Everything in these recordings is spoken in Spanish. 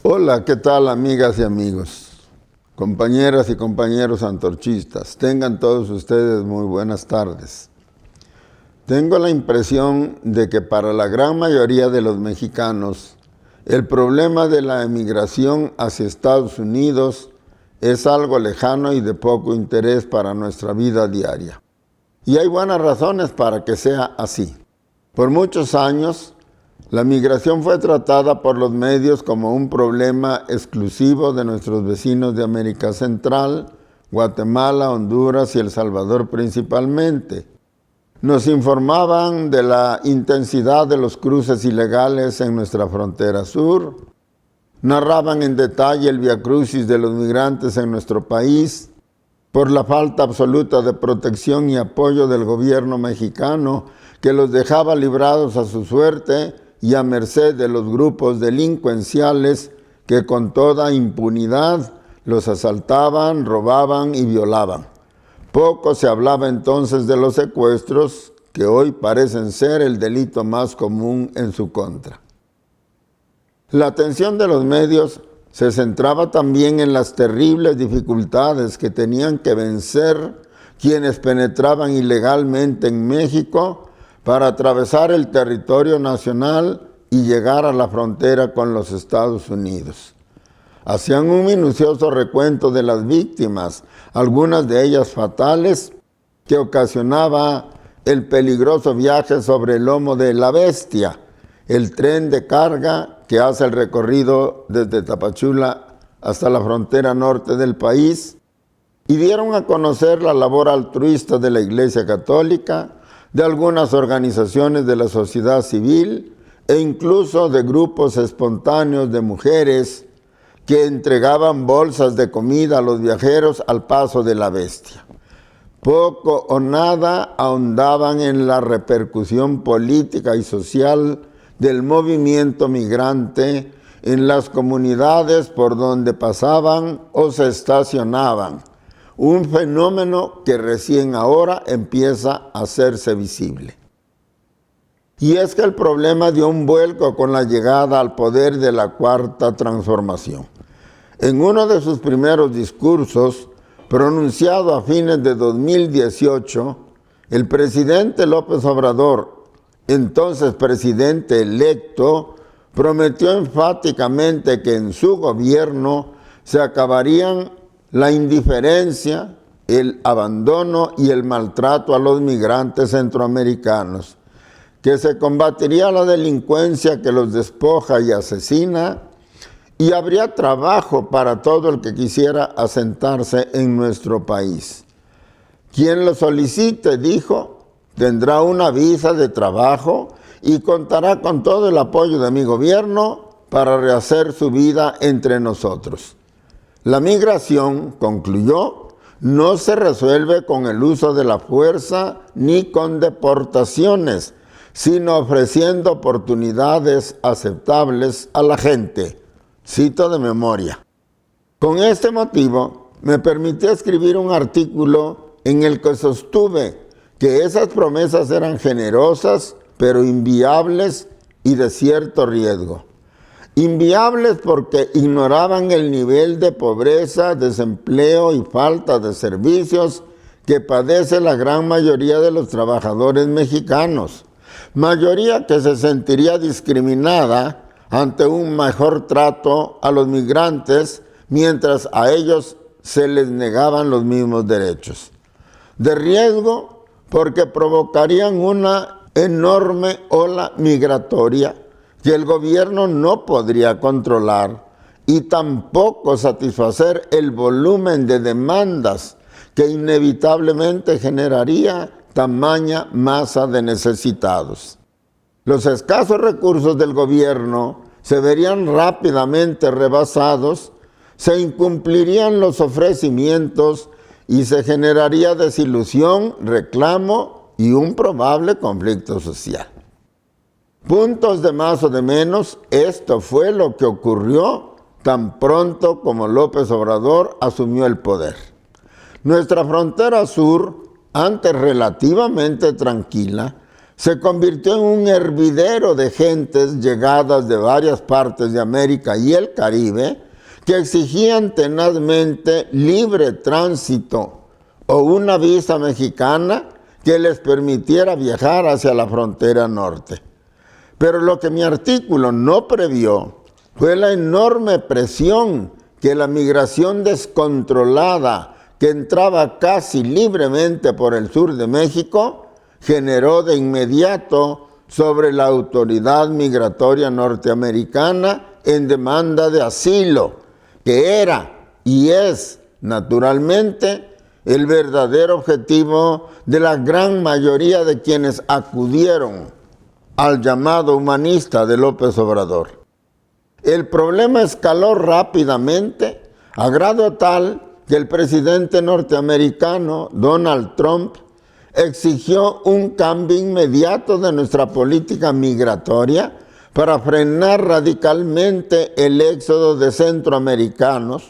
Hola, ¿qué tal, amigas y amigos? Compañeras y compañeros antorchistas, tengan todos ustedes muy buenas tardes. Tengo la impresión de que para la gran mayoría de los mexicanos, el problema de la emigración hacia Estados Unidos es algo lejano y de poco interés para nuestra vida diaria. Y hay buenas razones para que sea así. Por muchos años, la migración fue tratada por los medios como un problema exclusivo de nuestros vecinos de América Central, Guatemala, Honduras y El Salvador principalmente. Nos informaban de la intensidad de los cruces ilegales en nuestra frontera sur, narraban en detalle el viacrucis de los migrantes en nuestro país, por la falta absoluta de protección y apoyo del gobierno mexicano que los dejaba librados a su suerte y a merced de los grupos delincuenciales que con toda impunidad los asaltaban, robaban y violaban. Poco se hablaba entonces de los secuestros, que hoy parecen ser el delito más común en su contra. La atención de los medios se centraba también en las terribles dificultades que tenían que vencer quienes penetraban ilegalmente en México para atravesar el territorio nacional y llegar a la frontera con los Estados Unidos. Hacían un minucioso recuento de las víctimas, algunas de ellas fatales, que ocasionaba el peligroso viaje sobre el lomo de la bestia, el tren de carga que hace el recorrido desde Tapachula hasta la frontera norte del país, y dieron a conocer la labor altruista de la Iglesia Católica, de algunas organizaciones de la sociedad civil e incluso de grupos espontáneos de mujeres que entregaban bolsas de comida a los viajeros al paso de la bestia. Poco o nada ahondaban en la repercusión política y social del movimiento migrante en las comunidades por donde pasaban o se estacionaban, un fenómeno que recién ahora empieza a hacerse visible. Y es que el problema dio un vuelco con la llegada al poder de la Cuarta Transformación. En uno de sus primeros discursos, pronunciado a fines de 2018, el presidente López Obrador, entonces presidente electo, prometió enfáticamente que en su gobierno se acabarían la indiferencia, el abandono y el maltrato a los migrantes centroamericanos, que se combatiría la delincuencia que los despoja y asesina, y habría trabajo para todo el que quisiera asentarse en nuestro país. Quien lo solicite, dijo, tendrá una visa de trabajo y contará con todo el apoyo de mi gobierno para rehacer su vida entre nosotros. La migración, concluyó, no se resuelve con el uso de la fuerza ni con deportaciones, sino ofreciendo oportunidades aceptables a la gente. Cito de memoria. Con este motivo, me permití escribir un artículo en el que sostuve que esas promesas eran generosas, pero inviables y de cierto riesgo. Inviables porque ignoraban el nivel de pobreza, desempleo y falta de servicios que padece la gran mayoría de los trabajadores mexicanos. Mayoría que se sentiría discriminada ante un mejor trato a los migrantes, mientras a ellos se les negaban los mismos derechos. De riesgo porque provocarían una enorme ola migratoria que el gobierno no podría controlar y tampoco satisfacer el volumen de demandas que inevitablemente generaría tamaña masa de necesitados. Los escasos recursos del gobierno se verían rápidamente rebasados, se incumplirían los ofrecimientos y se generaría desilusión, reclamo y un probable conflicto social. Puntos de más o de menos, esto fue lo que ocurrió tan pronto como López Obrador asumió el poder. Nuestra frontera sur, antes relativamente tranquila, se convirtió en un hervidero de gentes llegadas de varias partes de América y el Caribe que exigían tenazmente libre tránsito o una visa mexicana que les permitiera viajar hacia la frontera norte. Pero lo que mi artículo no previó fue la enorme presión que la migración descontrolada que entraba casi libremente por el sur de México generó de inmediato sobre la autoridad migratoria norteamericana en demanda de asilo, que era y es naturalmente el verdadero objetivo de la gran mayoría de quienes acudieron al llamado humanista de López Obrador. El problema escaló rápidamente a grado tal que el presidente norteamericano Donald Trump exigió un cambio inmediato de nuestra política migratoria para frenar radicalmente el éxodo de centroamericanos,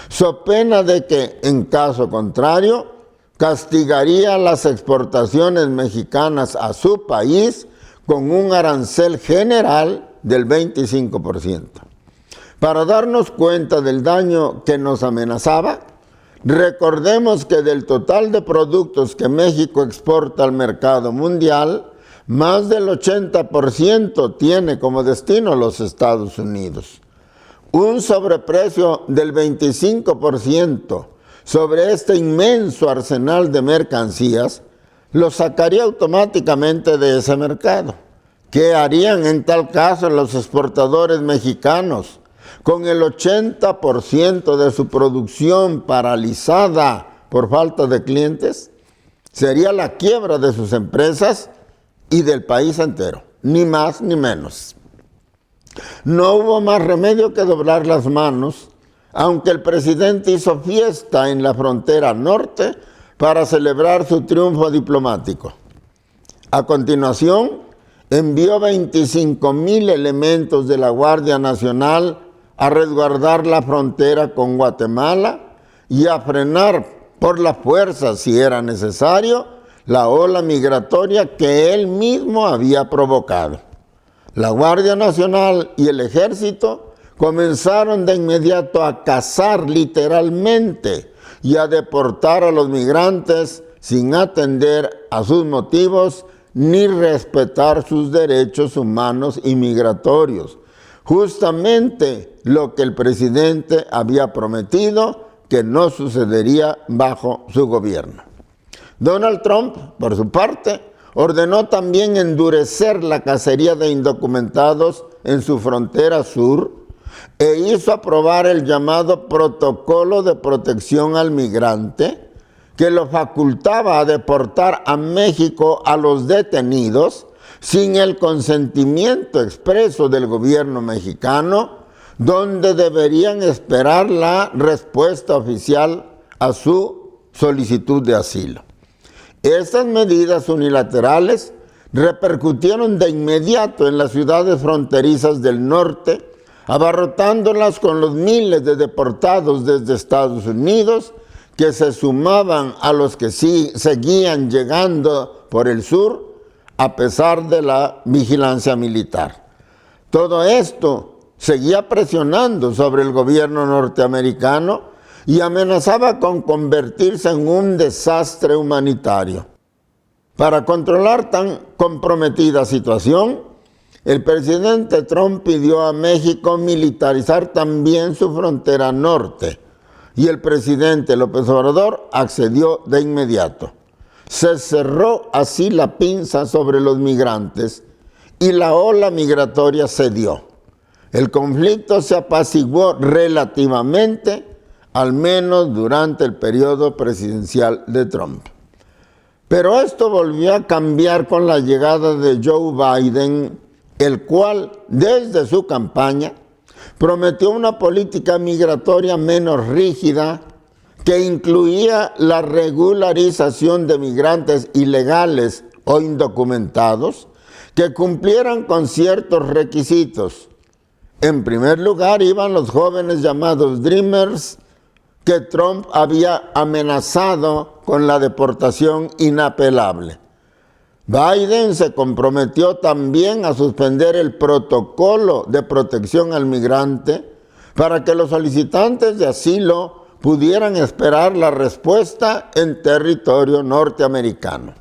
so pena de que, en caso contrario, castigaría las exportaciones mexicanas a su país con un arancel general del 25%. Para darnos cuenta del daño que nos amenazaba, recordemos que del total de productos que México exporta al mercado mundial, más del 80% tiene como destino los Estados Unidos. Un sobreprecio del 25% sobre este inmenso arsenal de mercancías lo sacaría automáticamente de ese mercado. ¿Qué harían en tal caso los exportadores mexicanos con el 80% de su producción paralizada por falta de clientes? Sería la quiebra de sus empresas y del país entero, ni más ni menos. No hubo más remedio que doblar las manos, aunque el presidente hizo fiesta en la frontera norte para celebrar su triunfo diplomático. A continuación, envió 25,000 elementos de la Guardia Nacional a resguardar la frontera con Guatemala y a frenar por la fuerza, si era necesario, la ola migratoria que él mismo había provocado. La Guardia Nacional y el Ejército comenzaron de inmediato a cazar literalmente y a deportar a los migrantes sin atender a sus motivos ni respetar sus derechos humanos y migratorios. Justamente lo que el presidente había prometido que no sucedería bajo su gobierno. Donald Trump, por su parte, ordenó también endurecer la cacería de indocumentados en su frontera sur e hizo aprobar el llamado Protocolo de Protección al Migrante, que lo facultaba a deportar a México a los detenidos sin el consentimiento expreso del gobierno mexicano, donde deberían esperar la respuesta oficial a su solicitud de asilo. Estas medidas unilaterales repercutieron de inmediato en las ciudades fronterizas del norte, abarrotándolas con los miles de deportados desde Estados Unidos que se sumaban a los que sí seguían llegando por el sur a pesar de la vigilancia militar. Todo esto seguía presionando sobre el gobierno norteamericano y amenazaba con convertirse en un desastre humanitario. Para controlar tan comprometida situación, el presidente Trump pidió a México militarizar también su frontera norte y el presidente López Obrador accedió de inmediato. Se cerró así la pinza sobre los migrantes y la ola migratoria cedió. El conflicto se apaciguó relativamente, al menos durante el periodo presidencial de Trump. Pero esto volvió a cambiar con la llegada de Joe Biden, el cual, desde su campaña, prometió una política migratoria menos rígida que incluía la regularización de migrantes ilegales o indocumentados que cumplieran con ciertos requisitos. En primer lugar iban los jóvenes llamados Dreamers, que Trump había amenazado con la deportación inapelable. Biden se comprometió también a suspender el protocolo de protección al migrante para que los solicitantes de asilo pudieran esperar la respuesta en territorio norteamericano.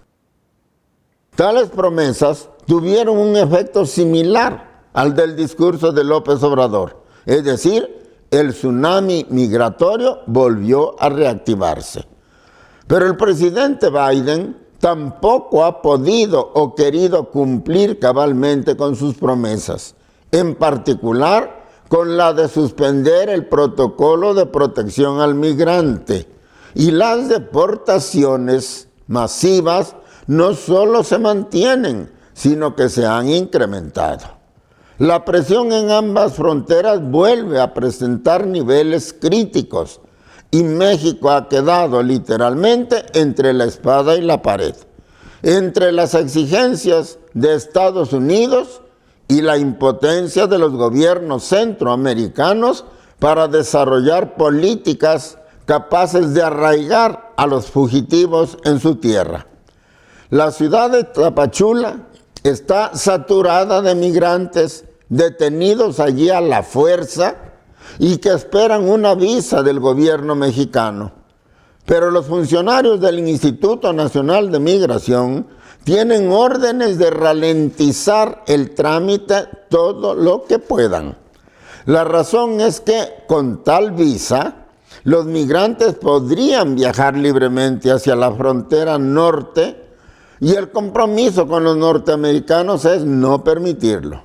Tales promesas tuvieron un efecto similar al del discurso de López Obrador, es decir, el tsunami migratorio volvió a reactivarse. Pero el presidente Biden tampoco ha podido o querido cumplir cabalmente con sus promesas, en particular con la de suspender el protocolo de protección al migrante. Y las deportaciones masivas no solo se mantienen, sino que se han incrementado. La presión en ambas fronteras vuelve a presentar niveles críticos y México ha quedado literalmente entre la espada y la pared, entre las exigencias de Estados Unidos y la impotencia de los gobiernos centroamericanos para desarrollar políticas capaces de arraigar a los fugitivos en su tierra. La ciudad de Tapachula está saturada de migrantes detenidos allí a la fuerza y que esperan una visa del gobierno mexicano. Pero los funcionarios del Instituto Nacional de Migración tienen órdenes de ralentizar el trámite todo lo que puedan. La razón es que con tal visa, los migrantes podrían viajar libremente hacia la frontera norte y el compromiso con los norteamericanos es no permitirlo.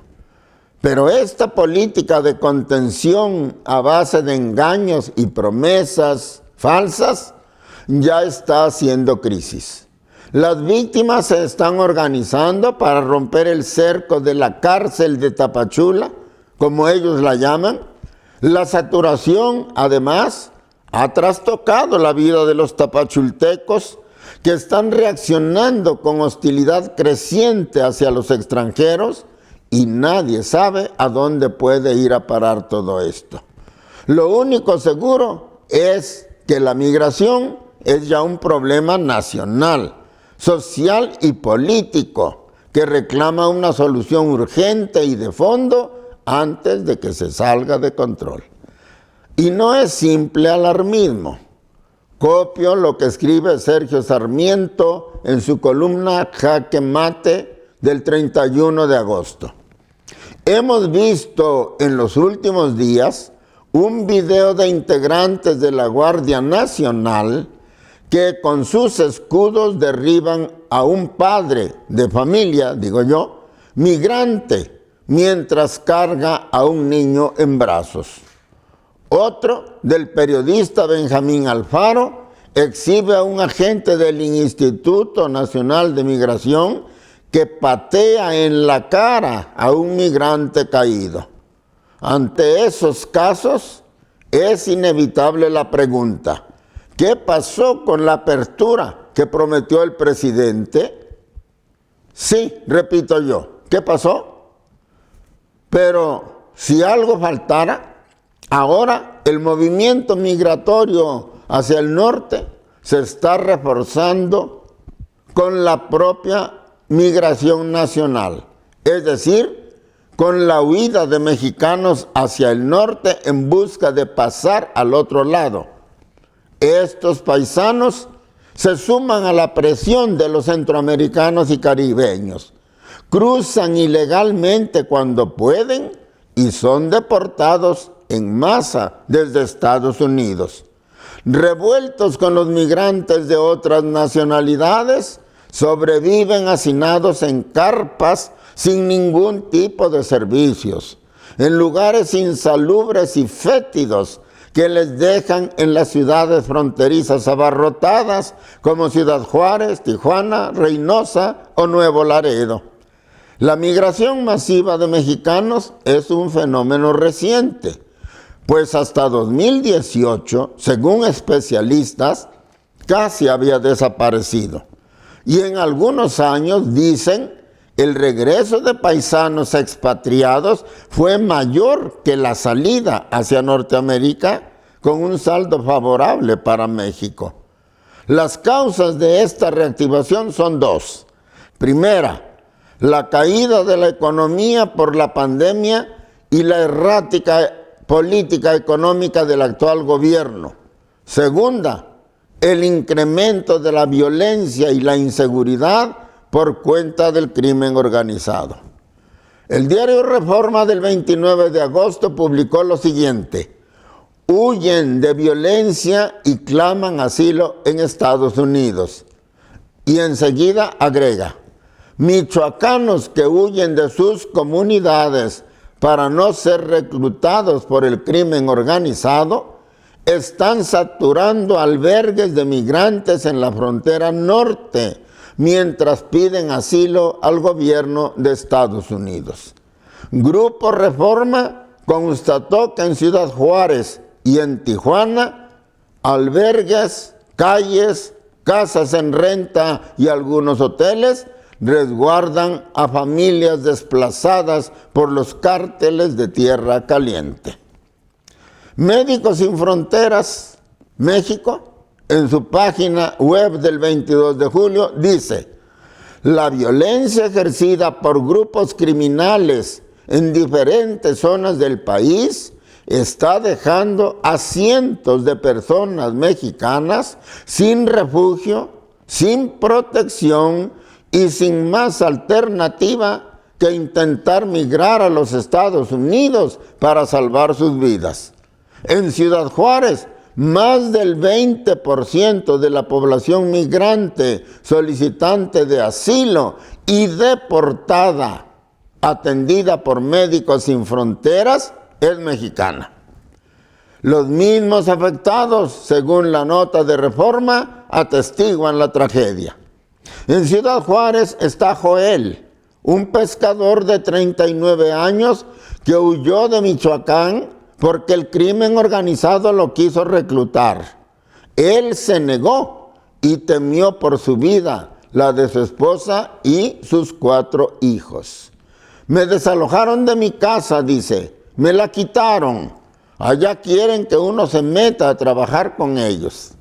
Pero esta política de contención a base de engaños y promesas falsas ya está haciendo crisis. Las víctimas se están organizando para romper el cerco de la cárcel de Tapachula, como ellos la llaman. La saturación, además, ha trastocado la vida de los tapachultecos que están reaccionando con hostilidad creciente hacia los extranjeros y nadie sabe a dónde puede ir a parar todo esto. Lo único seguro es que la migración es ya un problema nacional, social y político que reclama una solución urgente y de fondo antes de que se salga de control. Y no es simple alarmismo. Copio lo que escribe Sergio Sarmiento en su columna Jaque Mate del 31 de agosto. Hemos visto en los últimos días un video de integrantes de la Guardia Nacional que con sus escudos derriban a un padre de familia, digo yo, migrante, mientras carga a un niño en brazos. Otro, del periodista Benjamín Alfaro, exhibe a un agente del Instituto Nacional de Migración que patea en la cara a un migrante caído. Ante esos casos, es inevitable la pregunta: ¿qué pasó con la apertura que prometió el presidente? Sí, repito yo, ¿qué pasó? Pero si algo faltara, ahora el movimiento migratorio hacia el norte se está reforzando con la propia migración nacional, es decir, con la huida de mexicanos hacia el norte en busca de pasar al otro lado. Estos paisanos se suman a la presión de los centroamericanos y caribeños. Cruzan ilegalmente cuando pueden y son deportados en masa desde Estados Unidos. Revueltos con los migrantes de otras nacionalidades, sobreviven hacinados en carpas sin ningún tipo de servicios, en lugares insalubres y fétidos que les dejan en las ciudades fronterizas abarrotadas como Ciudad Juárez, Tijuana, Reynosa o Nuevo Laredo. La migración masiva de mexicanos es un fenómeno reciente, pues hasta 2018, según especialistas, casi había desaparecido. Y en algunos años, dicen, el regreso de paisanos expatriados fue mayor que la salida hacia Norteamérica, con un saldo favorable para México. Las causas de esta reactivación son dos: Primera, la caída de la economía por la pandemia y la errática política económica del actual gobierno. Segunda, el incremento de la violencia y la inseguridad por cuenta del crimen organizado. El diario Reforma del 29 de agosto publicó lo siguiente: huyen de violencia y claman asilo en Estados Unidos. Y enseguida agrega: michoacanos que huyen de sus comunidades para no ser reclutados por el crimen organizado están saturando albergues de migrantes en la frontera norte, mientras piden asilo al gobierno de Estados Unidos. Grupo Reforma constató que en Ciudad Juárez y en Tijuana, albergues, calles, casas en renta y algunos hoteles resguardan a familias desplazadas por los cárteles de Tierra Caliente. Médicos Sin Fronteras México, en su página web del 22 de julio, dice: la violencia ejercida por grupos criminales en diferentes zonas del país está dejando a cientos de personas mexicanas sin refugio, sin protección y sin más alternativa que intentar migrar a los Estados Unidos para salvar sus vidas. En Ciudad Juárez, más del 20% de la población migrante solicitante de asilo y deportada, atendida por Médicos Sin Fronteras, es mexicana. Los mismos afectados, según la nota de Reforma, atestiguan la tragedia. En Ciudad Juárez está Joel, un pescador de 39 años que huyó de Michoacán porque el crimen organizado lo quiso reclutar. Él se negó y temió por su vida, la de su esposa y sus 4 hijos. Me desalojaron de mi casa, dice, me la quitaron. Allá quieren que uno se meta a trabajar con ellos.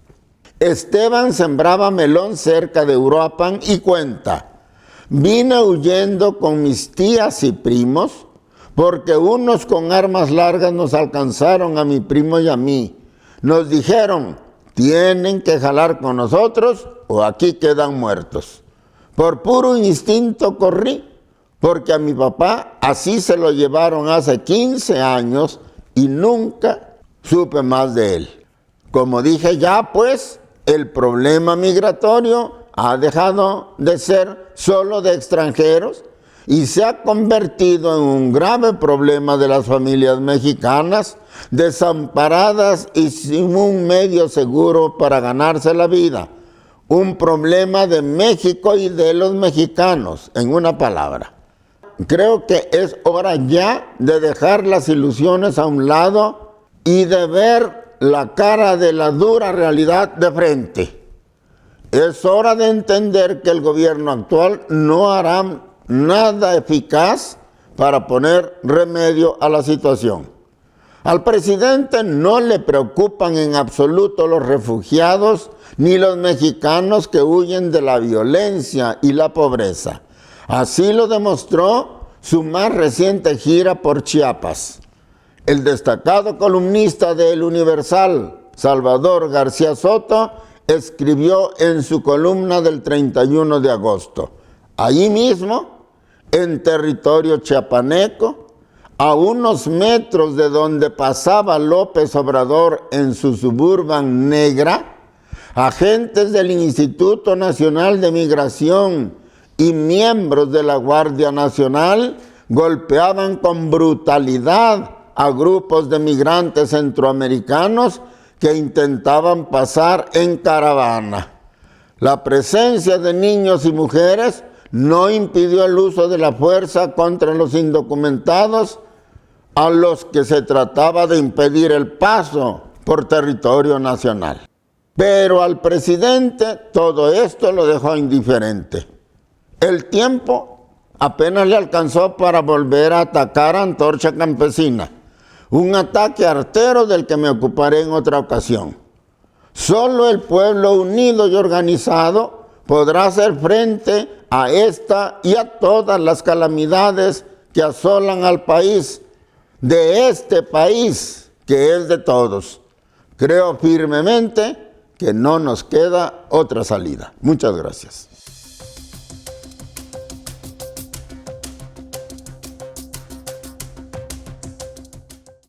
Esteban sembraba melón cerca de Uruapan y cuenta: vine huyendo con mis tías y primos porque unos con armas largas nos alcanzaron a mi primo y a mí. Nos dijeron: tienen que jalar con nosotros o aquí quedan muertos. Por puro instinto corrí, porque a mi papá así se lo llevaron hace 15 años y nunca supe más de él. Como dije ya, pues, el problema migratorio ha dejado de ser solo de extranjeros y se ha convertido en un grave problema de las familias mexicanas, desamparadas y sin un medio seguro para ganarse la vida. Un problema de México y de los mexicanos, en una palabra. Creo que es hora ya de dejar las ilusiones a un lado y de ver la cara de la dura realidad de frente. Es hora de entender que el gobierno actual no hará nada eficaz para poner remedio a la situación. Al presidente no le preocupan en absoluto los refugiados ni los mexicanos que huyen de la violencia y la pobreza. Así lo demostró su más reciente gira por Chiapas. El destacado columnista de El Universal, Salvador García Soto, escribió en su columna del 31 de agosto: allí mismo, en territorio chiapaneco, a unos metros de donde pasaba López Obrador en su Suburban negra, agentes del Instituto Nacional de Migración y miembros de la Guardia Nacional golpeaban con brutalidad a grupos de migrantes centroamericanos que intentaban pasar en caravana. La presencia de niños y mujeres no impidió el uso de la fuerza contra los indocumentados a los que se trataba de impedir el paso por territorio nacional. Pero al presidente todo esto lo dejó indiferente. El tiempo apenas le alcanzó para volver a atacar a Antorcha Campesina, un ataque artero del que me ocuparé en otra ocasión. Solo el pueblo unido y organizado podrá hacer frente a esta y a todas las calamidades que asolan al país, de este país que es de todos. Creo firmemente que no nos queda otra salida. Muchas gracias.